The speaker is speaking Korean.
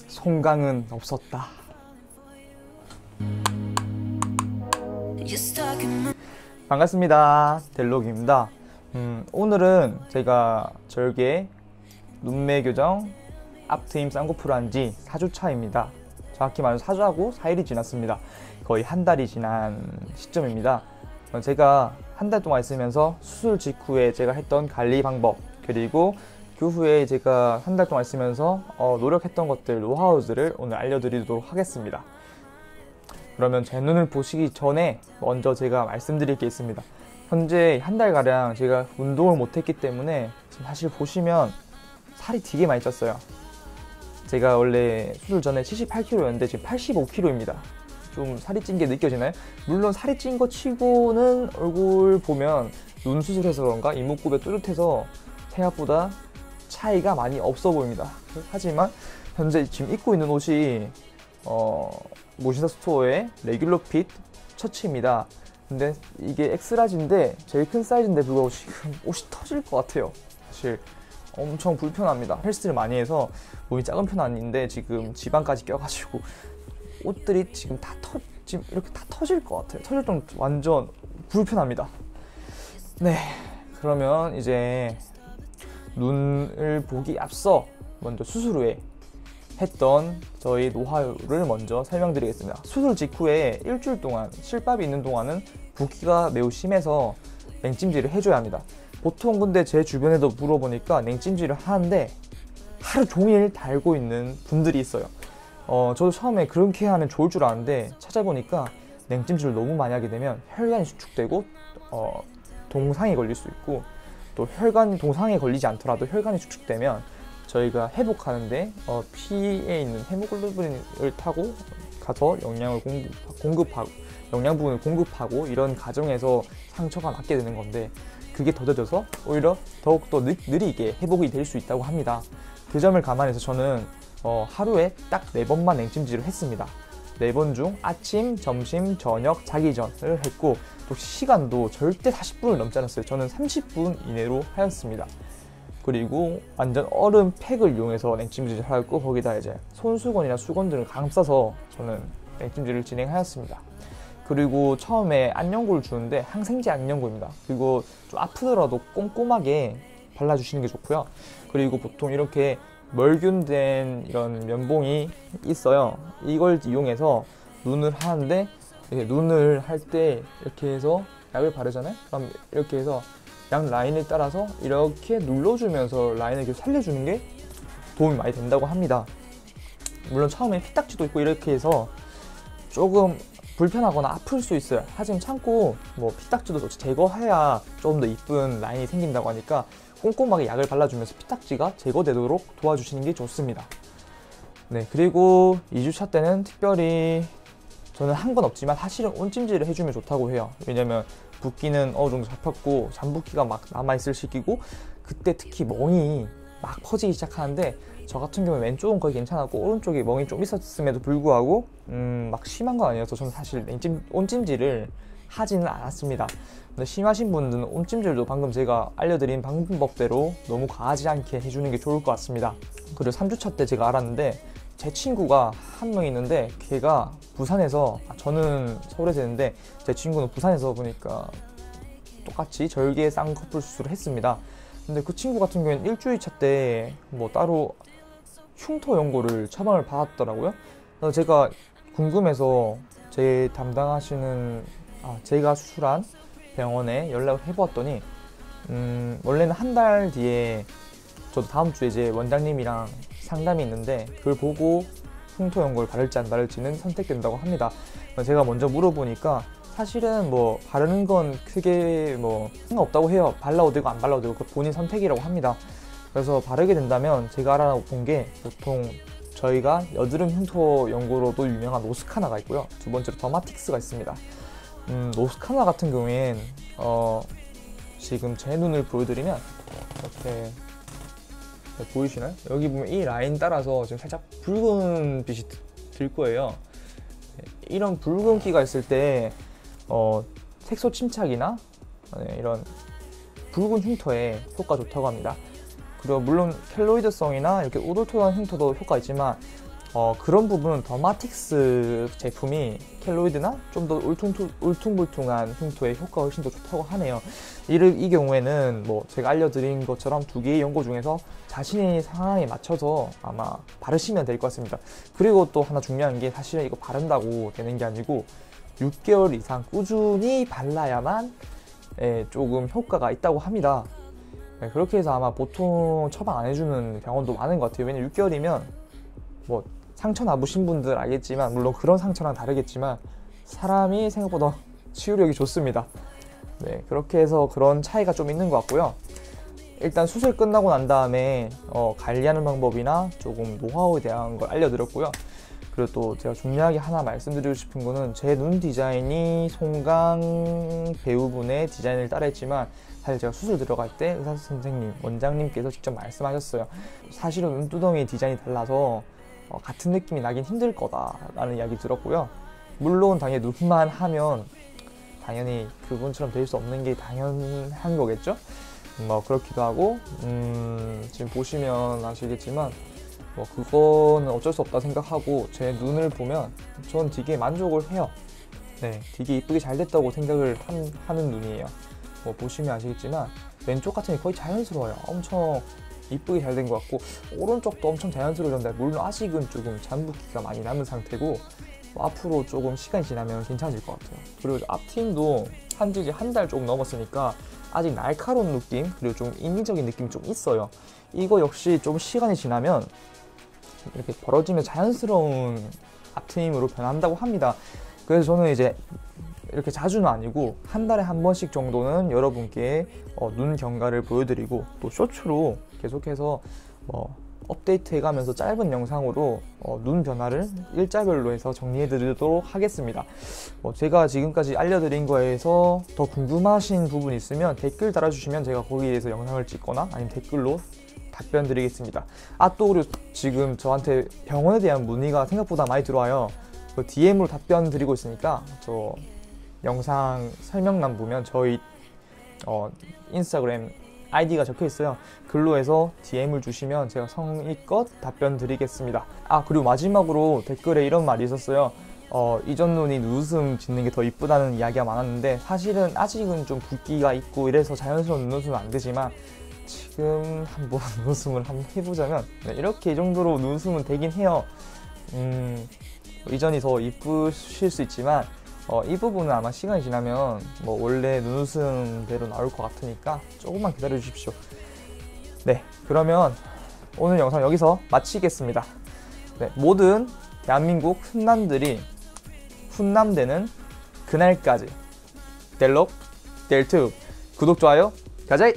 송강은 없었다. 반갑습니다. 델록입니다. 오늘은 제가 절개 눈매 교정 앞트임 쌍꺼풀 한 지 4주차입니다. 정확히 말해서 4주하고 4일이 지났습니다. 거의 한 달이 지난 시점입니다. 제가 한 달 동안 있으면서 수술 직후에 제가 했던 관리 방법, 그리고 그 후에 제가 한 달 동안 있으면서 노력했던 것들, 노하우들을 오늘 알려드리도록 하겠습니다. 그러면 제 눈을 보시기 전에 먼저 제가 말씀드릴 게 있습니다. 현재 한 달가량 제가 운동을 못했기 때문에 지금 사실 보시면 살이 되게 많이 쪘어요. 제가 원래 수술 전에 78kg였는데 지금 85kg입니다. 좀 살이 찐 게 느껴지나요? 물론 살이 찐 거 치고는 얼굴 보면 눈 수술해서 그런가 이목구비 뚜렷해서 생각보다 차이가 많이 없어 보입니다. 하지만 현재 지금 입고 있는 옷이 모신사 스토어의 레귤러 핏 셔츠입니다. 근데 이게 엑스라지인데 제일 큰 사이즈인데 불구하고 지금 옷이 터질 것 같아요. 사실 엄청 불편합니다. 헬스를 많이 해서 몸이 작은 편은 아닌데 지금 지방까지 껴가지고 옷들이 지금 지금 이렇게 다 터질 것 같아요. 터질 정도 완전 불편합니다. 네, 그러면 이제 눈을 보기 앞서 먼저 수술 후에 했던 저희 노하우를 먼저 설명드리겠습니다. 수술 직후에 일주일 동안 실밥이 있는 동안은 붓기가 매우 심해서 냉찜질을 해줘야 합니다. 보통 근데 제 주변에도 물어보니까 냉찜질을 하는데 하루 종일 달고 있는 분들이 있어요. 저도 처음에 그렇게 하면 좋을 줄 알았는데 찾아보니까 냉찜질을 너무 많이 하게 되면 혈관이 수축되고 동상이 걸릴 수 있고, 또 동상에 걸리지 않더라도 혈관이 수축되면 저희가 회복하는데 피에 있는 헤모글로빈을 타고 가서 영양을 영양분을 공급하고 이런 과정에서 상처가 낫게 되는 건데, 그게 더뎌져서 오히려 더욱더 느리게 회복이 될 수 있다고 합니다. 그 점을 감안해서 저는 하루에 딱 4번만 냉찜질을 했습니다. 4번 중 아침, 점심, 저녁, 자기 전을 했고, 또 시간도 절대 40분을 넘지 않았어요. 저는 30분 이내로 하였습니다. 그리고 완전 얼음 팩을 이용해서 냉찜질을 하였고, 거기다 이제 손수건이나 수건들을 감싸서 저는 냉찜질을 진행하였습니다. 그리고 처음에 안연고를 주는데 항생제 안연고입니다. 그리고 좀 아프더라도 꼼꼼하게 발라주시는 게 좋고요. 그리고 보통 이렇게 멀균된 이런 면봉이 있어요. 이걸 이용해서 눈을 하는데, 눈을 할 때 이렇게 해서 약을 바르잖아요. 그럼 이렇게 해서 양 라인을 따라서 이렇게 눌러주면서 라인을 계속 살려주는 게 도움이 많이 된다고 합니다. 물론 처음에 피딱지도 있고 이렇게 해서 조금 불편하거나 아플 수 있어요. 하지만 참고 피딱지도 제거해야 좀 더 이쁜 라인이 생긴다고 하니까 꼼꼼하게 약을 발라주면서 피딱지가 제거되도록 도와주시는 게 좋습니다. 네, 그리고 2주차 때는 특별히 저는 한 건 없지만 사실은 온찜질을 해주면 좋다고 해요. 왜냐면 붓기는 어느 정도 잡혔고 잠붓기가 막 남아있을 시기고, 그때 특히 멍이 막 퍼지기 시작하는데, 저 같은 경우는 왼쪽은 거의 괜찮았고 오른쪽에 멍이 좀 있었음에도 불구하고 막 심한 건 아니어서 저는 사실 온찜질을 하지는 않았습니다. 근데 심하신 분들은 온찜질도 방금 제가 알려드린 방법대로 너무 과하지 않게 해주는 게 좋을 것 같습니다. 그리고 3주차 때 제가 알았는데, 제 친구가 한 명 있는데 걔가 부산에서, 저는 서울에서 했는데 제 친구는 부산에서 보니까 똑같이 절개 쌍꺼풀 수술을 했습니다. 근데 그 친구 같은 경우에는 일주일차 때 따로 흉터 연고를 처방을 받았더라고요. 그래서 제가 궁금해서 제 담당하시는 제가 수술한 병원에 연락을 해보았더니 원래는 한 달 뒤에 저도 다음 주에 이제 원장님이랑 상담이 있는데 그걸 보고 흉터 연고를 바를지 안 바를지는 선택된다고 합니다. 제가 먼저 물어보니까 사실은 바르는 건 크게 상관없다고 해요. 발라도 되고 안 발라도 되고 그 본인 선택이라고 합니다. 그래서 바르게 된다면 제가 알아본 게 보통 저희가 여드름 흉터 연고로도 유명한 노스카나가 있고요. 두 번째로 더마틱스가 있습니다. 노스카나 같은 경우엔 지금 제 눈을 보여드리면 이렇게 보이시나요? 여기 보면 이 라인 따라서 지금 살짝 붉은 빛이 들 거예요. 이런 붉은기가 있을 때 색소 침착이나 이런 붉은 흉터에 효과 좋다고 합니다. 그리고 물론 켈로이드성이나 이렇게 우돌토한 흉터도 효과가 있지만 그런 부분은 더마틱스 제품이 켈로이드나 좀 더 울퉁불퉁한 흉터에 효과가 훨씬 더 좋다고 하네요. 이 경우에는 뭐 제가 알려드린 것처럼 두 개의 연고 중에서 자신의 상황에 맞춰서 아마 바르시면 될 것 같습니다. 그리고 또 하나 중요한 게 사실은 이거 바른다고 되는 게 아니고 6개월 이상 꾸준히 발라야만 조금 효과가 있다고 합니다. 그렇게 해서 아마 보통 처방 안 해주는 병원도 많은 것 같아요. 왜냐면 6개월이면 뭐 상처 나보신 분들 알겠지만, 물론 그런 상처랑 다르겠지만 사람이 생각보다 치유력이 좋습니다. 네, 그렇게 해서 그런 차이가 좀 있는 것 같고요. 일단 수술 끝나고 난 다음에 관리하는 방법이나 조금 노하우에 대한 걸 알려드렸고요. 그리고 또 제가 중요하게 하나 말씀드리고 싶은 거는, 제 눈 디자인이 송강 배우분의 디자인을 따라했지만 사실 제가 수술 들어갈 때 의사 선생님, 원장님께서 직접 말씀하셨어요. 사실은 눈두덩이 디자인이 달라서 같은 느낌이 나긴 힘들 거다라는 이야기 들었고요. 물론 당연히 눈만 하면 당연히 그분처럼 될 수 없는 게 당연한 거겠죠? 뭐 그렇기도 하고, 지금 보시면 아시겠지만 뭐 그거는 어쩔 수 없다 생각하고, 제 눈을 보면 전 되게 만족을 해요. 네, 되게 이쁘게 잘 됐다고 생각을 하는 눈이에요. 뭐 보시면 아시겠지만 왼쪽 같은 게 거의 자연스러워요. 엄청 이쁘게 잘 된 것 같고, 오른쪽도 엄청 자연스러워졌는데 물론 아직은 조금 잠붓기가 많이 남은 상태고, 앞으로 조금 시간이 지나면 괜찮아질 것 같아요. 그리고 앞트임도 한지 이제 한 달 조금 넘었으니까 아직 날카로운 느낌, 그리고 좀 인위적인 느낌이 좀 있어요. 이거 역시 좀 시간이 지나면 이렇게 벌어지면 자연스러운 앞트임으로 변한다고 합니다. 그래서 저는 이제 이렇게 자주는 아니고 한 달에 한 번씩 정도는 여러분께 눈 경과를 보여드리고, 또 쇼츠로 계속해서 업데이트 해가면서 짧은 영상으로 눈 변화를 일자별로 해서 정리해 드리도록 하겠습니다. 제가 지금까지 알려드린 거에서 더 궁금하신 부분이 있으면 댓글 달아주시면 제가 거기에 대해서 영상을 찍거나 아니면 댓글로 답변 드리겠습니다. 또 그리고 지금 저한테 병원에 대한 문의가 생각보다 많이 들어와요. DM으로 답변 드리고 있으니까 저 영상 설명란 보면 저희 인스타그램 아이디가 적혀 있어요. 글로 해서 DM을 주시면 제가 성의껏 답변 드리겠습니다. 그리고 마지막으로 댓글에 이런 말이 있었어요. 이전 눈이 눈웃음 짓는 게 더 이쁘다는 이야기가 많았는데, 사실은 아직은 좀 붓기가 있고 이래서 자연스러운 눈웃음은 안 되지만 지금 한번 눈웃음을 한번 해보자면 이렇게 이 정도로 눈웃음은 되긴 해요. 이전이 더 이쁘실 수 있지만 이 부분은 아마 시간이 지나면 뭐 원래 눈웃음대로 나올 것 같으니까 조금만 기다려 주십시오. 네, 그러면 오늘 영상 여기서 마치겠습니다. 네, 모든 대한민국 훈남들이 훈남되는 그날까지 델록 델투 구독, 좋아요, 가자이!